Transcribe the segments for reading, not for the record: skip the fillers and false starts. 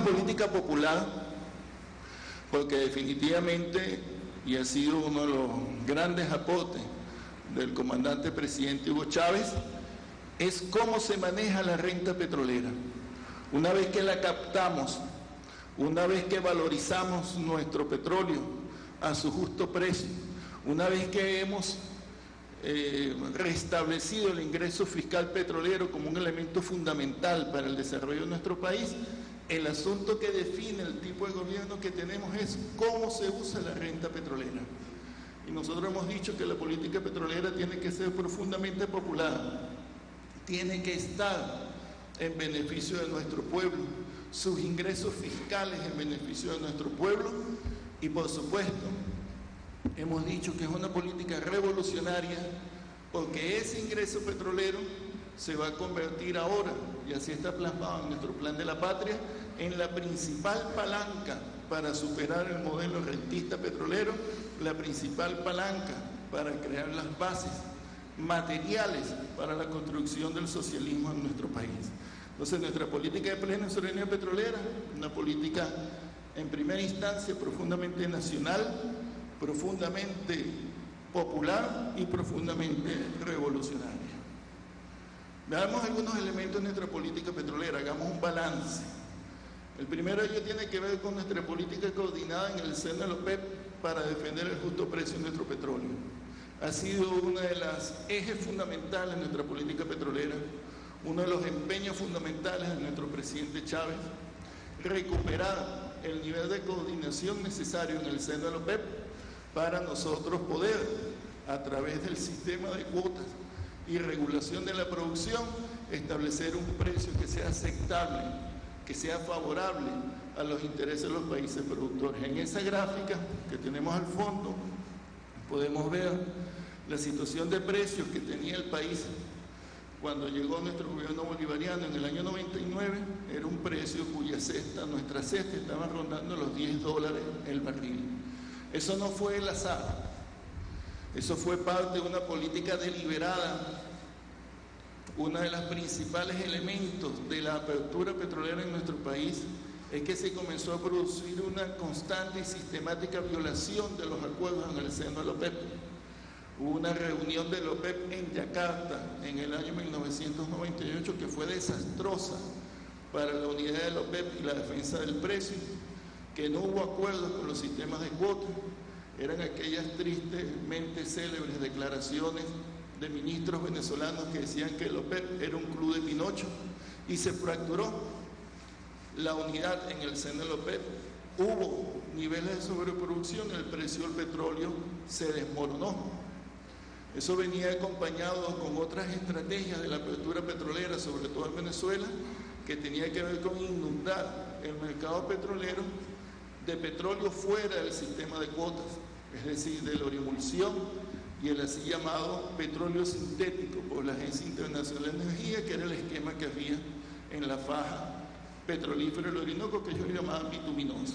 política popular porque definitivamente, y ha sido uno de los grandes aportes del comandante presidente Hugo Chávez, es cómo se maneja la renta petrolera. Una vez que la captamos, una vez que valorizamos nuestro petróleo a su justo precio, una vez que hemos restablecido el ingreso fiscal petrolero como un elemento fundamental para el desarrollo de nuestro país, el asunto que define el tipo de gobierno que tenemos es cómo se usa la renta petrolera. Y nosotros hemos dicho que la política petrolera tiene que ser profundamente popular, tiene que estar en beneficio de nuestro pueblo, sus ingresos fiscales en beneficio de nuestro pueblo y, por supuesto, hemos dicho que es una política revolucionaria porque ese ingreso petrolero se va a convertir ahora, y así está plasmado en nuestro Plan de la Patria, en la principal palanca para superar el modelo rentista petrolero, la principal palanca para crear las bases materiales para la construcción del socialismo en nuestro país. Entonces, nuestra política de plena soberanía petrolera, una política en primera instancia profundamente nacional, profundamente popular y profundamente revolucionaria. Veamos algunos elementos de nuestra política petrolera, hagamos un balance. El primero de ellos tiene que ver con nuestra política coordinada en el seno de la OPEP para defender el justo precio de nuestro petróleo. Ha sido uno de los ejes fundamentales de nuestra política petrolera, uno de los empeños fundamentales de nuestro presidente Chávez, recuperar el nivel de coordinación necesario en el seno de la OPEP para nosotros poder, a través del sistema de cuotas y regulación de la producción, establecer un precio que sea aceptable, que sea favorable a los intereses de los países productores. En esa gráfica que tenemos al fondo podemos ver la situación de precios que tenía el país cuando llegó nuestro gobierno bolivariano en el año 99. Era un precio cuya cesta, nuestra cesta, estaba rondando los $10 el barril. Eso no fue el azar, eso fue parte de una política deliberada. Uno de los principales elementos de la apertura petrolera en nuestro país es que se comenzó a producir una constante y sistemática violación de los acuerdos en el seno de la OPEP. Hubo una reunión de la OPEP en Yakarta en el año 1998 que fue desastrosa para la unidad de la OPEP y la defensa del precio, que no hubo acuerdos con los sistemas de cuotas. Eran aquellas tristemente célebres declaraciones de ministros venezolanos que decían que el OPEP era un club de Pinocho, y se fracturó la unidad en el seno de la OPEP. Hubo niveles de sobreproducción, el precio del petróleo se desmoronó. Eso venía acompañado con otras estrategias de la apertura petrolera, sobre todo en Venezuela, que tenía que ver con inundar el mercado petrolero de petróleo fuera del sistema de cuotas, es decir, de la orimulsión y el así llamado petróleo sintético por la Agencia Internacional de Energía, que era el esquema que había en la faja petrolífera del Orinoco, que ellos llamaban bituminosa.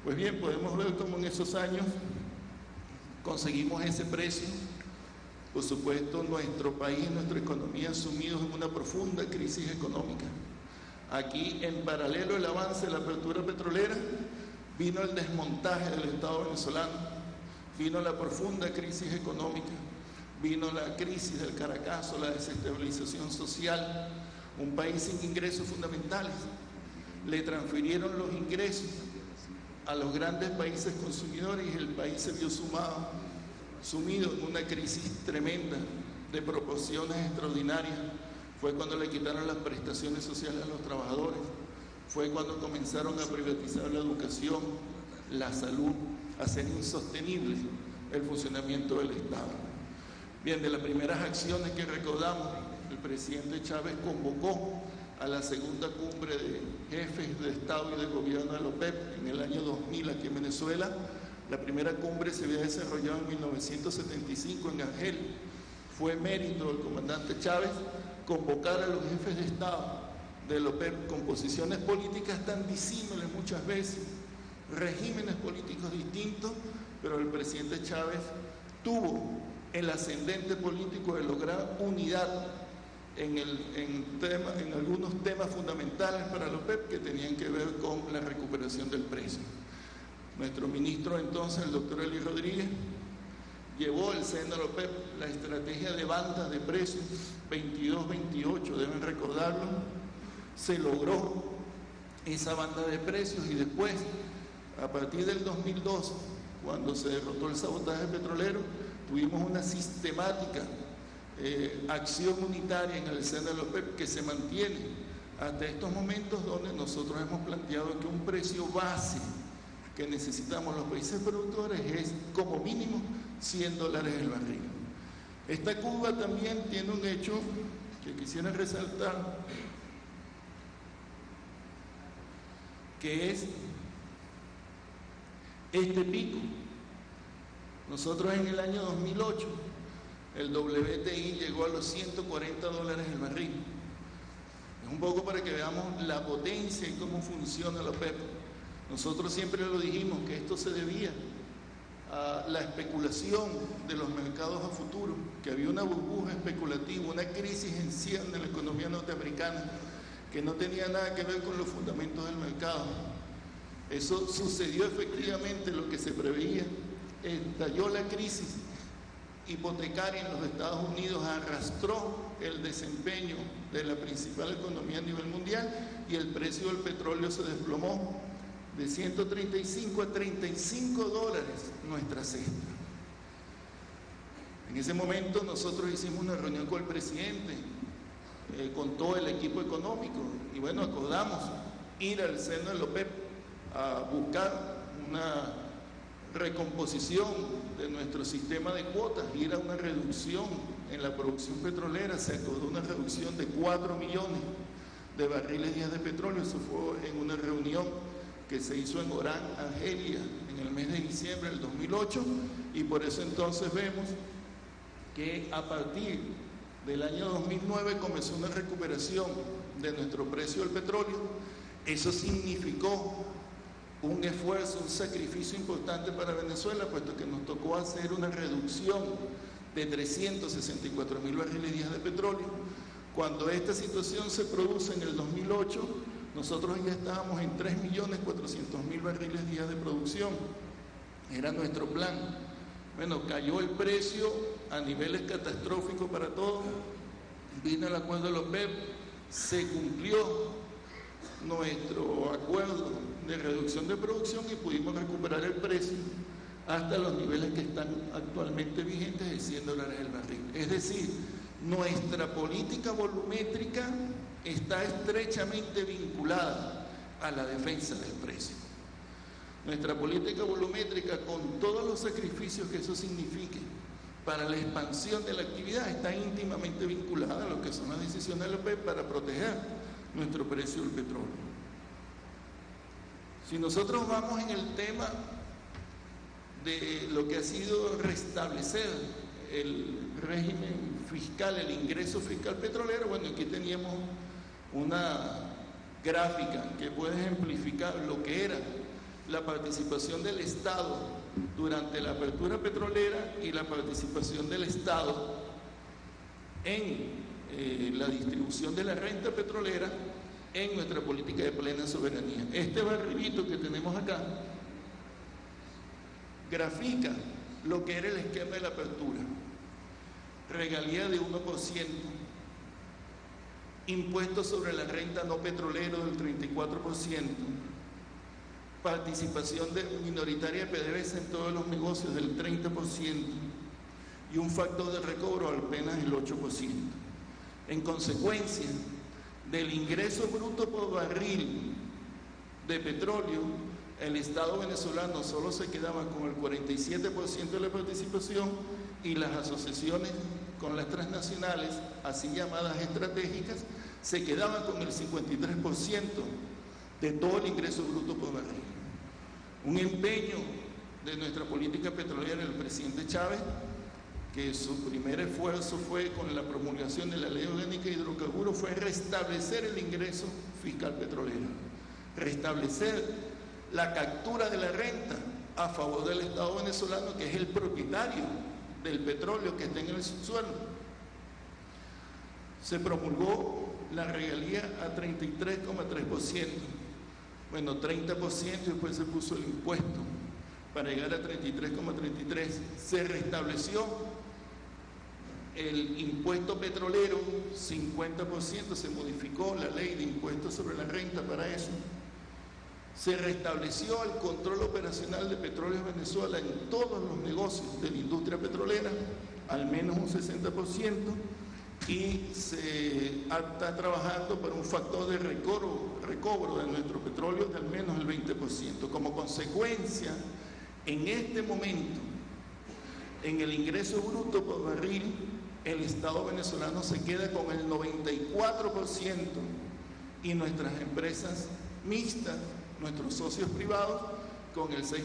Pues bien, podemos ver cómo en esos años conseguimos ese precio. Por supuesto, nuestro país, nuestra economía sumidos en una profunda crisis económica. Aquí, en paralelo al avance de la apertura petrolera, vino el desmontaje del Estado venezolano, vino la profunda crisis económica, vino la crisis del Caracazo, la desestabilización social, un país sin ingresos fundamentales. Le transfirieron los ingresos a los grandes países consumidores y el país se vio sumido en una crisis tremenda de proporciones extraordinarias. Fue cuando le quitaron las prestaciones sociales a los trabajadores, fue cuando comenzaron a privatizar la educación, la salud, a hacer insostenible el funcionamiento del Estado. Bien, de las primeras acciones que recordamos, el presidente Chávez convocó a la segunda cumbre de jefes de Estado y de Gobierno de la OPEP en el año 2000 aquí en Venezuela. La primera cumbre se había desarrollado en 1975 en Argel. Fue mérito del comandante Chávez convocar a los jefes de Estado de la OPEP con posiciones políticas tan disímiles muchas veces, regímenes políticos distintos, pero el presidente Chávez tuvo el ascendente político de lograr unidad en algunos temas fundamentales para la OPEP que tenían que ver con la recuperación del precio. Nuestro ministro entonces, el doctor Eli Rodríguez, llevó al seno de la OPEP la estrategia de bandas de precios 22-28, deben recordarlo. Se logró esa banda de precios y después, a partir del 2002, cuando se derrotó el sabotaje petrolero, tuvimos una sistemática acción unitaria en el seno de la OPEP que se mantiene hasta estos momentos, donde nosotros hemos planteado que un precio base que necesitamos los países productores es como mínimo $100 el barril. Esta curva también tiene un hecho que quisiera resaltar, que es este pico. Nosotros en el año 2008 el WTI llegó a los $140 el barril. Es un poco para que veamos la potencia y cómo funciona la OPEP. Nosotros siempre lo dijimos, que esto se debía a la especulación de los mercados a futuro, que había una burbuja especulativa, una crisis en sí de la economía norteamericana que no tenía nada que ver con los fundamentos del mercado. Eso sucedió efectivamente, lo que se preveía. Estalló la crisis hipotecaria en los Estados Unidos, arrastró el desempeño de la principal economía a nivel mundial y el precio del petróleo se desplomó de 135 a $35 nuestra cesta. En ese momento nosotros hicimos una reunión con el presidente, con todo el equipo económico, y bueno, acordamos ir al seno de la OPEP a buscar una recomposición de nuestro sistema de cuotas, ir a una reducción en la producción petrolera. Se acordó una reducción de 4 millones de barriles diarios de petróleo. Eso fue en una reunión que se hizo en Orán, Argelia, en el mes de diciembre del 2008, y por eso entonces vemos que a partir del año 2009 comenzó una recuperación de nuestro precio del petróleo. Eso significó un esfuerzo, un sacrificio importante para Venezuela, puesto que nos tocó hacer una reducción de 364.000 barriles diarios de petróleo. Cuando esta situación se produce en el 2008, nosotros ya estábamos en 3.400.000 barriles diarios de producción. Era nuestro plan. Bueno, cayó el precio a niveles catastróficos para todos. Vino el acuerdo de la OPEP, se cumplió nuestro acuerdo de reducción de producción y pudimos recuperar el precio hasta los niveles que están actualmente vigentes de $100 el barril. Es decir, nuestra política volumétrica está estrechamente vinculada a la defensa del precio. Nuestra política volumétrica, con todos los sacrificios que eso signifique para la expansión de la actividad, está íntimamente vinculada a lo que son las decisiones de la OPEP para proteger nuestro precio del petróleo. Si nosotros vamos en el tema de lo que ha sido restablecer el régimen fiscal, el ingreso fiscal petrolero, bueno, aquí teníamos una gráfica que puede ejemplificar lo que era la participación del Estado durante la apertura petrolera y la participación del Estado en la distribución de la renta petrolera en nuestra política de plena soberanía. Este barrilito que tenemos acá grafica lo que era el esquema de la apertura: regalía de 1%, impuestos sobre la renta no petrolero del 34%, participación minoritaria de PDVSA en todos los negocios del 30% y un factor de recobro apenas el 8%. En consecuencia del ingreso bruto por barril de petróleo, el Estado venezolano solo se quedaba con el 47% de la participación y las asociaciones con las transnacionales, así llamadas estratégicas, se quedaban con el 53% de todo el ingreso bruto por barril. Un empeño de nuestra política petrolera del presidente Chávez, que su primer esfuerzo fue con la promulgación de la Ley Orgánica de Hidrocarburos, fue restablecer el ingreso fiscal petrolero, restablecer la captura de la renta a favor del Estado venezolano, que es el propietario del petróleo que está en el subsuelo. se promulgó la regalía a 33,3%. Bueno, 30% y después se puso el impuesto para llegar a 33,33%. Se restableció el impuesto petrolero, 50%, se modificó la ley de impuestos sobre la renta para eso. Se restableció el control operacional de Petróleos Venezuela en todos los negocios de la industria petrolera, al menos un 60%, y se está trabajando para un factor de recobro de nuestro petróleo de al menos el 20%. Como consecuencia, en este momento, en el ingreso bruto por barril, el Estado venezolano se queda con el 94% y nuestras empresas mixtas, nuestros socios privados, con el 6%,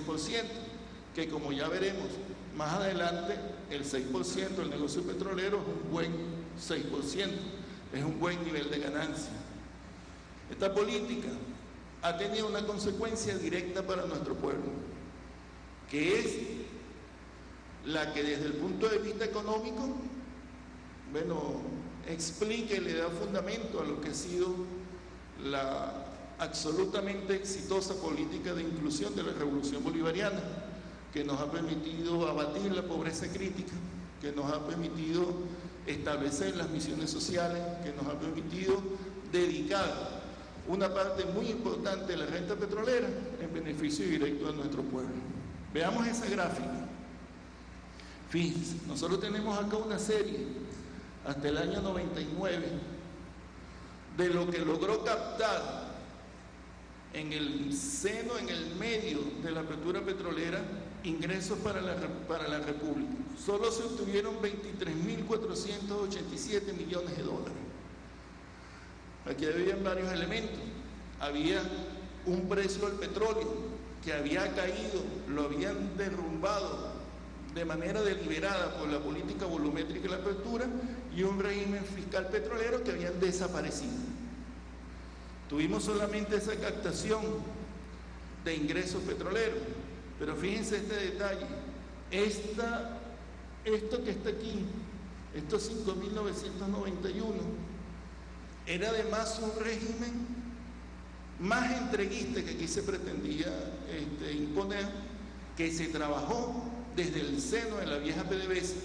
que como ya veremos más adelante, el 6% del negocio petrolero es un buen 6%, es un buen nivel de ganancia. Esta política ha tenido una consecuencia directa para nuestro pueblo, que es la que desde el punto de vista económico, bueno, explica y le da fundamento a lo que ha sido la absolutamente exitosa política de inclusión de la Revolución Bolivariana, que nos ha permitido abatir la pobreza crítica, que nos ha permitido establecer las misiones sociales, que nos ha permitido dedicar una parte muy importante de la renta petrolera en beneficio directo de nuestro pueblo. Veamos esa gráfica. Fíjense, nosotros tenemos acá una serie hasta el año 99 de lo que logró captar en el seno, en el medio de la apertura petrolera, ingresos para la República. Solo se obtuvieron 23.487 millones de dólares. Aquí había varios elementos. Había un precio del petróleo que había caído, lo habían derrumbado de manera deliberada por la política volumétrica de la apertura, y un régimen fiscal petrolero que habían desaparecido. Tuvimos solamente esa captación de ingresos petroleros, pero fíjense este detalle, esto que está aquí, estos 5.991, era además un régimen más entreguista que aquí se pretendía imponer, que se trabajó desde el seno de la vieja PDVSA.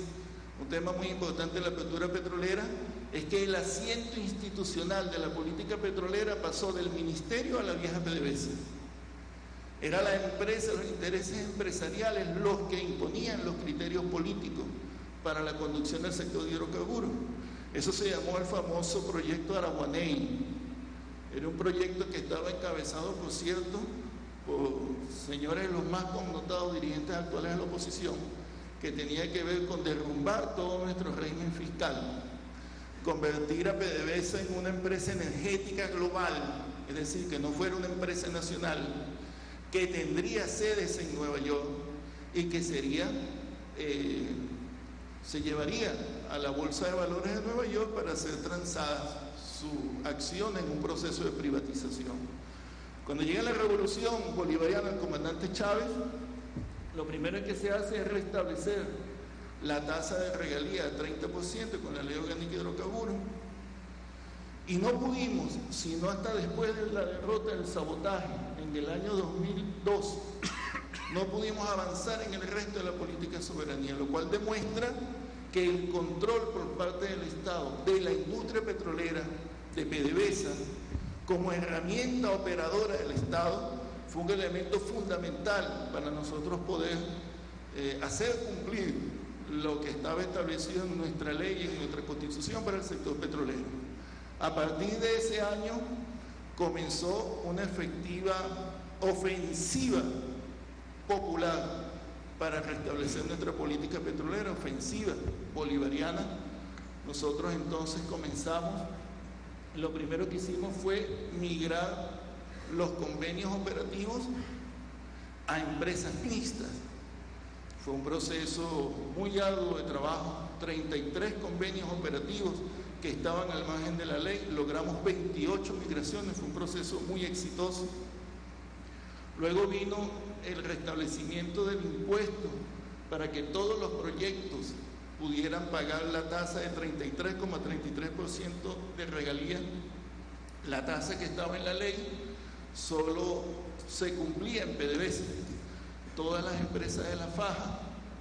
Un tema muy importante de la apertura petrolera es que el asiento institucional de la política petrolera pasó del ministerio a la vieja PDVSA. Era la empresa, los intereses empresariales los que imponían los criterios políticos para la conducción del sector de hidrocarburos. Eso se llamó el famoso proyecto Araguaney. Era un proyecto que estaba encabezado, por cierto, por señores los más connotados dirigentes actuales de la oposición, que tenía que ver con derrumbar todo nuestro régimen fiscal, convertir a PDVSA en una empresa energética global, es decir, que no fuera una empresa nacional, que tendría sedes en Nueva York y que se llevaría a la Bolsa de Valores de Nueva York para ser transada su acción en un proceso de privatización. Cuando llega la revolución bolivariana, el comandante Chávez, lo primero que se hace es restablecer la tasa de regalía de 30% con la ley orgánica de hidrocarburos, y no pudimos, sino hasta después de la derrota del sabotaje en el año 2002, no pudimos avanzar en el resto de la política de soberanía, lo cual demuestra que el control por parte del Estado de la industria petrolera, de PDVSA, como herramienta operadora del Estado, fue un elemento fundamental para nosotros poder hacer cumplir lo que estaba establecido en nuestra ley y en nuestra Constitución para el sector petrolero. A partir de ese año comenzó una efectiva ofensiva popular para restablecer nuestra política petrolera, ofensiva bolivariana. Nosotros entonces comenzamos, lo primero que hicimos fue migrar los convenios operativos a empresas mixtas. Fue un proceso muy arduo de trabajo, 33 convenios operativos que estaban al margen de la ley, logramos 28 migraciones, fue un proceso muy exitoso. Luego vino el restablecimiento del impuesto para que todos los proyectos pudieran pagar la tasa de 33,33% de regalías. La tasa que estaba en la ley solo se cumplía en PDVSA. Todas las empresas de la faja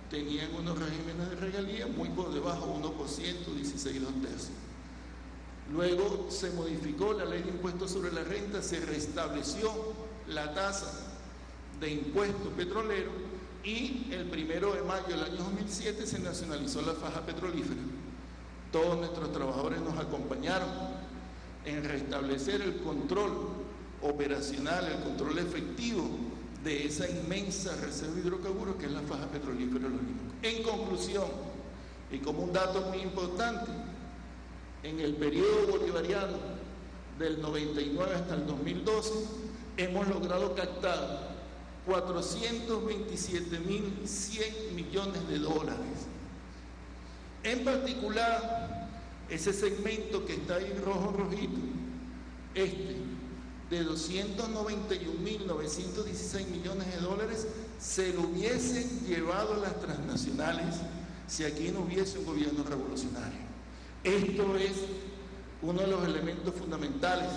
tenían unos regímenes de regalía muy por debajo, 1%, 16 2/3. Luego se modificó la ley de impuestos sobre la renta, se restableció la tasa de impuesto petrolero y el 1 de mayo del año 2007 se nacionalizó la faja petrolífera. Todos nuestros trabajadores nos acompañaron en restablecer el control operacional, el control efectivo de esa inmensa reserva de hidrocarburos que es la faja petrolífera de los Orinoco. En conclusión, y como un dato muy importante, en el periodo bolivariano del 99 hasta el 2012 hemos logrado captar 427.100 millones de dólares. En particular, ese segmento que está ahí rojito, de 291.916 millones de dólares, se lo hubiesen llevado las transnacionales si aquí no hubiese un gobierno revolucionario. Esto es uno de los elementos fundamentales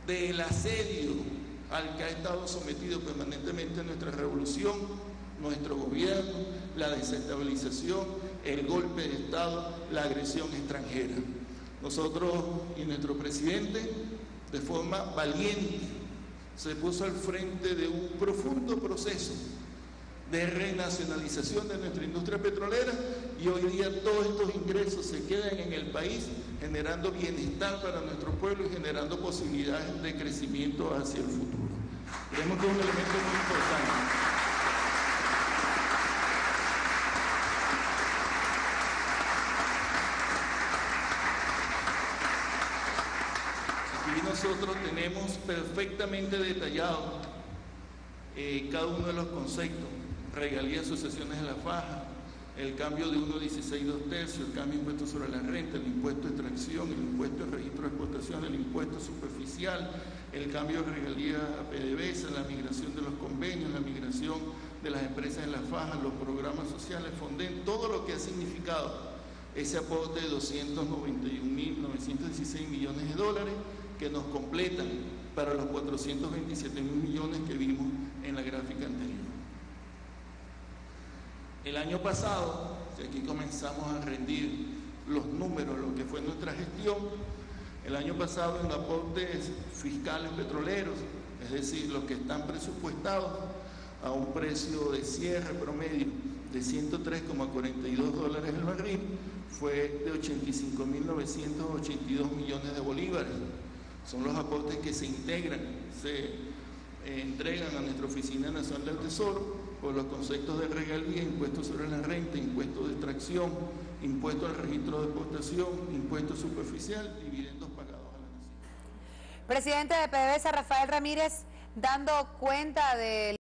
del asedio al que ha estado sometido permanentemente nuestra revolución, nuestro gobierno, la desestabilización, el golpe de Estado, la agresión extranjera. Nosotros y nuestro presidente, de forma valiente, se puso al frente de un profundo proceso de renacionalización de nuestra industria petrolera y hoy día todos estos ingresos se quedan en el país generando bienestar para nuestro pueblo y generando posibilidades de crecimiento hacia el futuro. Creemos que es un elemento muy importante. Aquí nosotros tenemos perfectamente detallado cada uno de los conceptos: regalías, sucesiones de la faja, el cambio de 1,16 2/3, el cambio de impuesto sobre la renta, el impuesto de extracción, el impuesto de registro de exportación, el impuesto superficial, el cambio de regalías a PDVSA, la migración de los convenios, la migración de las empresas en la faja, los programas sociales, Fonden, todo lo que ha significado ese aporte de 291.916 millones de dólares que nos completan para los 427.000 millones que vimos en la gráfica anterior. El año pasado, si aquí comenzamos a rendir los números, lo que fue nuestra gestión, el año pasado en aportes fiscales petroleros, es decir, los que están presupuestados a un precio de cierre promedio de 103,42 dólares el barril, fue de 85.982 millones de bolívares. Son los aportes que se integran, se entregan a nuestra Oficina Nacional del Tesoro por los conceptos de regalía, impuesto sobre la renta, impuesto de extracción, impuesto al registro de exportación, impuesto superficial, dividendos pagados a la nación. Presidente de PDVSA, Rafael Ramírez, dando cuenta de